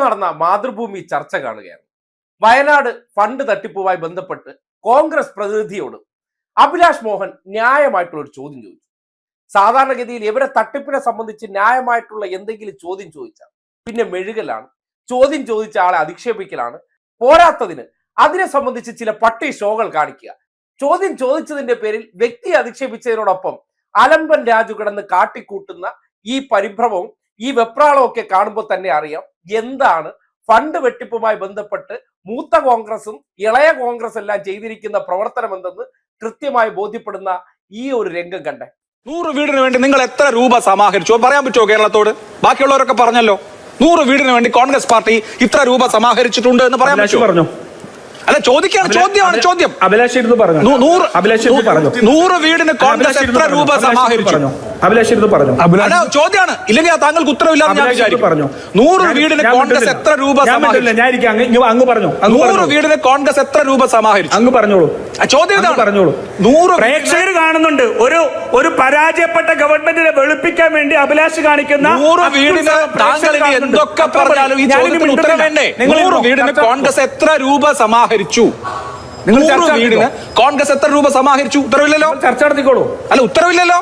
നടന്ന മാതൃഭൂമി ചർച്ച കാണുകയാണ്. വയനാട് ഫണ്ട് തട്ടിപ്പുമായി ബന്ധപ്പെട്ട് കോൺഗ്രസ് പ്രതിനിധിയോട് അഭിലാഷ് മോഹൻ ന്യായമായിട്ടുള്ള ഒരു ചോദ്യം ചോദിച്ചു. സാധാരണഗതിയിൽ ഇവരെ തട്ടിപ്പിനെ സംബന്ധിച്ച് ന്യായമായിട്ടുള്ള എന്തെങ്കിലും ചോദ്യം ചോദിച്ചാൽ പിന്നെ മെഴുകലാണ്, ചോദ്യം ചോദിച്ച ആളെ അധിക്ഷേപിക്കലാണ്. പോരാത്തതിന് അതിനെ സംബന്ധിച്ച് ചില പട്ടി ഷോകൾ കാണിക്കുക. ചോദ്യം ചോദിച്ചതിന്റെ പേരിൽ വ്യക്തിയെ അധിക്ഷേപിച്ചതിനോടൊപ്പം അലമ്പൻ രാജു കിടന്ന് കാട്ടിക്കൂട്ടുന്ന ഈ പരിഭ്രമവും ഈ വെപ്രാളവും ഒക്കെ കാണുമ്പോൾ തന്നെ അറിയാം എന്താണ് ഫണ്ട് വെട്ടിപ്പുമായി ബന്ധപ്പെട്ട് മൂത്ത കോൺഗ്രസും ഇളയ കോൺഗ്രസ് എല്ലാം ചെയ്തിരിക്കുന്ന പ്രവർത്തനം എന്തെന്ന് കൃത്യമായി ബോധ്യപ്പെടുന്ന ഈ ഒരു രംഗം കണ്ടേ. 100 വീടിന് വേണ്ടി നിങ്ങൾ എത്ര രൂപ സമാഹരിച്ചു പറയാൻ പറ്റുമോ കേരളത്തോട്? ബാക്കിയുള്ളവരൊക്കെ പറഞ്ഞല്ലോ 100 വീടിന് വേണ്ടി കോൺഗ്രസ് പാർട്ടി ഇത്ര രൂപ സമാഹരിച്ചിട്ടുണ്ട് എന്ന് പറയാൻ പറ്റുമോ? അല്ല, ചോദ്യമാണ് ചോദ്യം. 100 വീടിന് കോൺഗ്രസ് എത്ര രൂപ സമാഹരിച്ചു? ചോദ്യമാണ്. ഇല്ലെങ്കിൽ താങ്കൾക്ക് ഉത്തരവില്ലാന്ന് ഞാൻ വിചാരിക്കും. 100 വീടിന് കോൺഗ്രസ് എത്ര രൂപ സമാഹരിച്ചു? 100 വീടിന് കോൺഗ്രസ് എത്ര രൂപ സമാഹരിച്ചു? അങ്ങ് പറഞ്ഞോളൂ. ചോദ്യം പറഞ്ഞോളൂ. 100 പ്രേക്ഷകർ കാണുന്നുണ്ട്. ഒരു പരാജയപ്പെട്ട ഗവൺമെന്റിനെ വെളുപ്പിക്കാൻ വേണ്ടി അഭിലാഷ് കാണിക്കുന്ന 100 വീടിന് താങ്കൾ എന്തൊക്കെ പറഞ്ഞാലും ഈ ചോദ്യത്തിന് ഉത്തരം വേണ്ടേ? 100 വീടിന് കോൺഗ്രസ് എത്ര രൂപ സമാഹരിച്ചു? 100 വീടിന് കോൺഗ്രസ് എത്ര രൂപ സമാഹരിച്ചു? ഉത്തരവില്ലല്ലോ. ചർച്ച നടത്തിക്കോളൂ. അല്ല, ഉത്തരവില്ലല്ലോ.